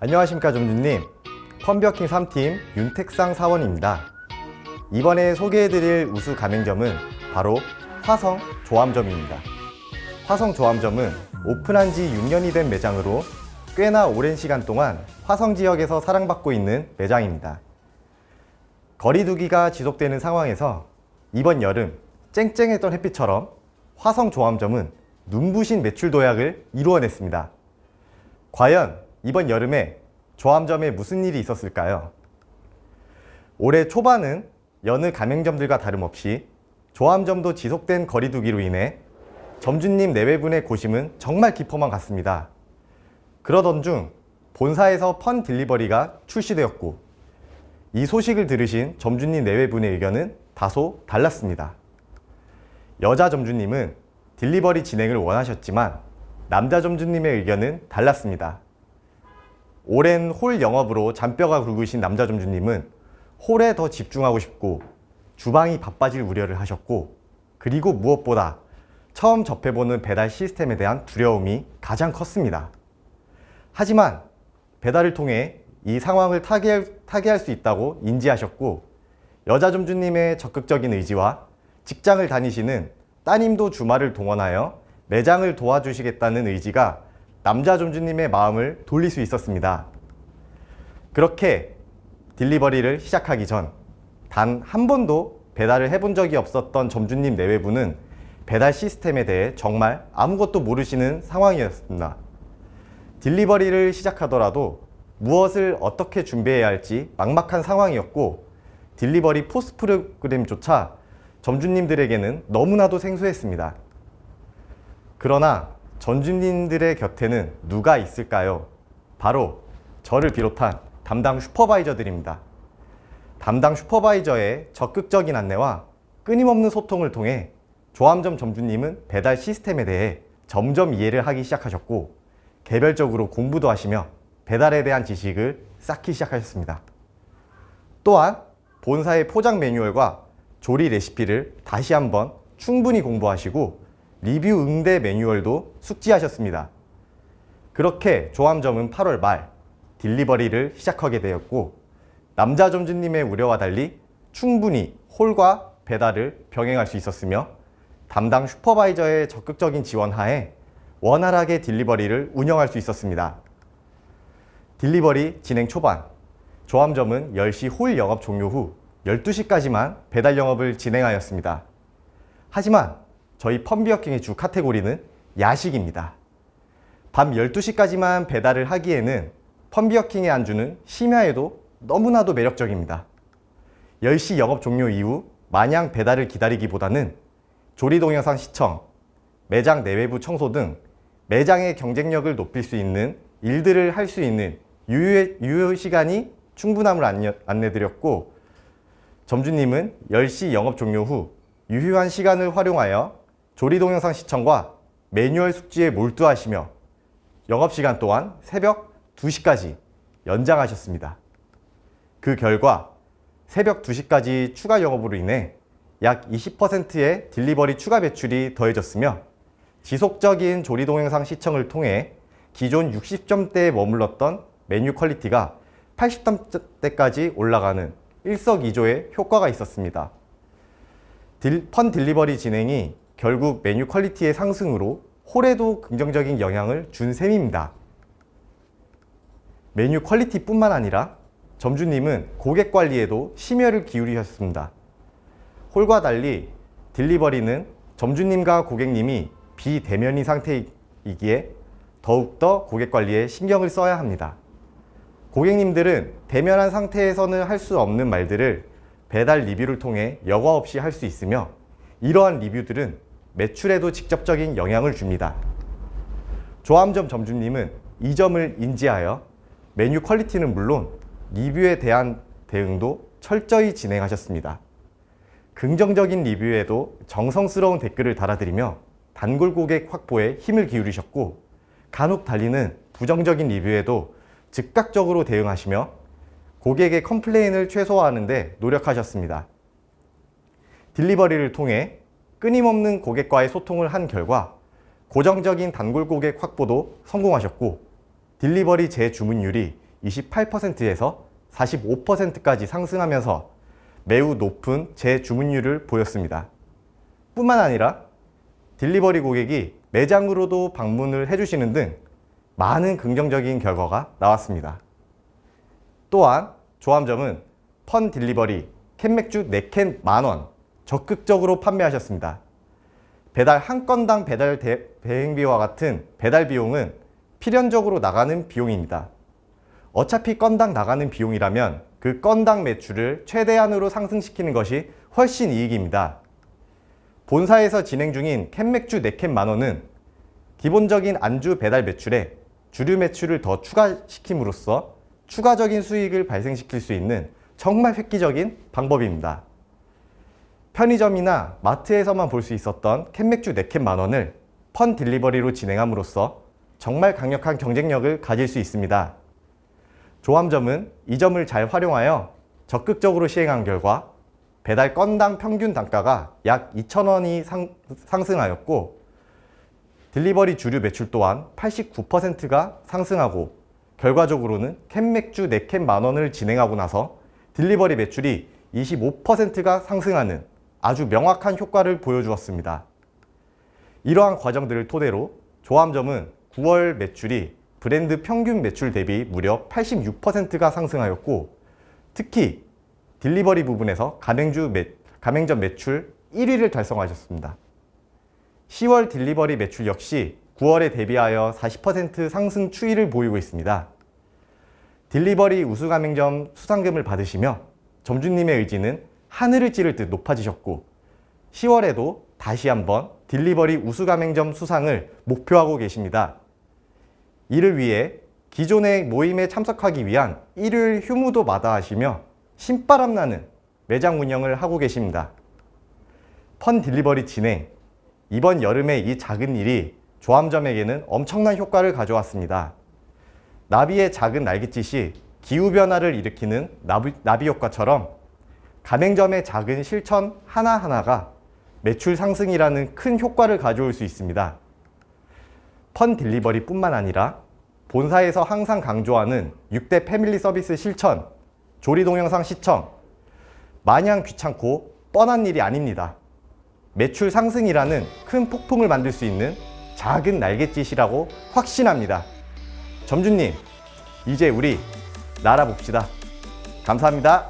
안녕하십니까 점주님, 펀비어킹 3팀 윤택상 사원입니다. 이번에 소개해드릴 우수 가맹점은 바로 화성 조암점입니다. 화성 조암점은 오픈한 지 6년이 된 매장으로 꽤나 오랜 시간 동안 화성 지역에서 사랑받고 있는 매장입니다. 거리두기가 지속되는 상황에서 이번 여름 쨍쨍했던 햇빛처럼 화성 조암점은 눈부신 매출 도약을 이루어냈습니다. 과연 이번 여름에 조암점에 무슨 일이 있었을까요? 올해 초반은 여느 가맹점들과 다름없이 조암점도 지속된 거리두기로 인해 점주님 내외분의 고심은 정말 깊어만 갔습니다. 그러던 중 본사에서 펀 딜리버리가 출시되었고 이 소식을 들으신 점주님 내외분의 의견은 다소 달랐습니다. 여자 점주님은 딜리버리 진행을 원하셨지만 남자 점주님의 의견은 달랐습니다. 오랜 홀 영업으로 잔뼈가 굵으신 남자 점주님은 홀에 더 집중하고 싶고 주방이 바빠질 우려를 하셨고, 그리고 무엇보다 처음 접해보는 배달 시스템에 대한 두려움이 가장 컸습니다. 하지만 배달을 통해 이 상황을 타개할 수 있다고 인지하셨고, 여자 점주님의 적극적인 의지와 직장을 다니시는 따님도 주말을 동원하여 매장을 도와주시겠다는 의지가 남자 점주님의 마음을 돌릴 수 있었습니다. 그렇게 딜리버리를 시작하기 전 단 한 번도 배달을 해본 적이 없었던 점주님 내외부는 배달 시스템에 대해 정말 아무것도 모르시는 상황이었습니다. 딜리버리를 시작하더라도 무엇을 어떻게 준비해야 할지 막막한 상황이었고, 딜리버리 포스 프로그램조차 점주님들에게는 너무나도 생소했습니다. 그러나 점주님들의 곁에는 누가 있을까요? 바로 저를 비롯한 담당 슈퍼바이저들입니다. 담당 슈퍼바이저의 적극적인 안내와 끊임없는 소통을 통해 조암점 점주님은 배달 시스템에 대해 점점 이해를 하기 시작하셨고, 개별적으로 공부도 하시며 배달에 대한 지식을 쌓기 시작하셨습니다. 또한 본사의 포장 매뉴얼과 조리 레시피를 다시 한번 충분히 공부하시고 리뷰 응대 매뉴얼도 숙지하셨습니다. 그렇게 조암점은 8월 말 딜리버리를 시작하게 되었고, 남자 점주님의 우려와 달리 충분히 홀과 배달을 병행할 수 있었으며, 담당 슈퍼바이저의 적극적인 지원 하에 원활하게 딜리버리를 운영할 수 있었습니다. 딜리버리 진행 초반, 조암점은 10시 홀 영업 종료 후 12시까지만 배달 영업을 진행하였습니다. 하지만 저희 펀비어킹의 주 카테고리는 야식입니다. 밤 12시까지만 배달을 하기에는 펀비어킹의 안주는 심야에도 너무나도 매력적입니다. 10시 영업 종료 이후 마냥 배달을 기다리기보다는 조리 동영상 시청, 매장 내외부 청소 등 매장의 경쟁력을 높일 수 있는 일들을 할 수 있는 유효 시간이 충분함을 안내드렸고, 점주님은 10시 영업 종료 후 유효한 시간을 활용하여 조리 동영상 시청과 매뉴얼 숙지에 몰두하시며 영업시간 또한 새벽 2시까지 연장하셨습니다. 그 결과 새벽 2시까지 추가 영업으로 인해 약 20%의 딜리버리 추가 매출이 더해졌으며, 지속적인 조리 동영상 시청을 통해 기존 60점대에 머물렀던 메뉴 퀄리티가 80점대까지 올라가는 일석이조의 효과가 있었습니다. 펀 딜리버리 진행이 결국 메뉴 퀄리티의 상승으로 홀에도 긍정적인 영향을 준 셈입니다. 메뉴 퀄리티뿐만 아니라 점주님은 고객 관리에도 심혈을 기울이셨습니다. 홀과 달리 딜리버리는 점주님과 고객님이 비대면인 상태이기에 더욱더 고객 관리에 신경을 써야 합니다. 고객님들은 대면한 상태에서는 할 수 없는 말들을 배달 리뷰를 통해 여과 없이 할 수 있으며, 이러한 리뷰들은 매출에도 직접적인 영향을 줍니다. 조암점 점주님은 이 점을 인지하여 메뉴 퀄리티는 물론 리뷰에 대한 대응도 철저히 진행하셨습니다. 긍정적인 리뷰에도 정성스러운 댓글을 달아드리며 단골 고객 확보에 힘을 기울이셨고, 간혹 달리는 부정적인 리뷰에도 즉각적으로 대응하시며 고객의 컴플레인을 최소화하는 데 노력하셨습니다. 딜리버리를 통해 끊임없는 고객과의 소통을 한 결과 고정적인 단골 고객 확보도 성공하셨고, 딜리버리 재주문율이 28%에서 45%까지 상승하면서 매우 높은 재주문율을 보였습니다. 뿐만 아니라 딜리버리 고객이 매장으로도 방문을 해주시는 등 많은 긍정적인 결과가 나왔습니다. 또한 조암점은 펀 딜리버리 캔맥주 4캔 만원 적극적으로 판매하셨습니다. 배달 한 건당 배달 대행비와 같은 배달 비용은 필연적으로 나가는 비용입니다. 어차피 건당 나가는 비용이라면 그 건당 매출을 최대한으로 상승시키는 것이 훨씬 이익입니다. 본사에서 진행 중인 캔맥주 4캔 만원은 기본적인 안주 배달 매출에 주류 매출을 더 추가시킴으로써 추가적인 수익을 발생시킬 수 있는 정말 획기적인 방법입니다. 편의점이나 마트에서만 볼 수 있었던 캔맥주 4캔 만원을 펀 딜리버리로 진행함으로써 정말 강력한 경쟁력을 가질 수 있습니다. 조암점은 이 점을 잘 활용하여 적극적으로 시행한 결과 배달 건당 평균 단가가 약 2,000원이 상승하였고 딜리버리 주류 매출 또한 89%가 상승하고 결과적으로는 캔맥주 4캔 만원을 진행하고 나서 딜리버리 매출이 25%가 상승하는 아주 명확한 효과를 보여주었습니다. 이러한 과정들을 토대로 조암점은 9월 매출이 브랜드 평균 매출 대비 무려 86%가 상승하였고 특히 딜리버리 부분에서 가맹점 매출 1위를 달성하셨습니다. 10월 딜리버리 매출 역시 9월에 대비하여 40% 상승 추이를 보이고 있습니다. 딜리버리 우수가맹점 수상금을 받으시며 점주님의 의지는 하늘을 찌를 듯 높아지셨고 10월에도 다시 한번 딜리버리 우수가맹점 수상을 목표하고 계십니다. 이를 위해 기존의 모임에 참석하기 위한 일요일 휴무도 마다하시며 신바람 나는 매장 운영을 하고 계십니다. 펀 딜리버리 진행, 이번 여름에 이 작은 일이 조암점에게는 엄청난 효과를 가져왔습니다. 나비의 작은 날갯짓이 기후변화를 일으키는 나비 효과처럼 가맹점의 작은 실천 하나하나가 매출 상승이라는 큰 효과를 가져올 수 있습니다. 펀 딜리버리 뿐만 아니라 본사에서 항상 강조하는 6대 패밀리 서비스 실천, 조리 동영상 시청, 마냥 귀찮고 뻔한 일이 아닙니다. 매출 상승이라는 큰 폭풍을 만들 수 있는 작은 날갯짓이라고 확신합니다. 점주님, 이제 우리 날아봅시다. 감사합니다.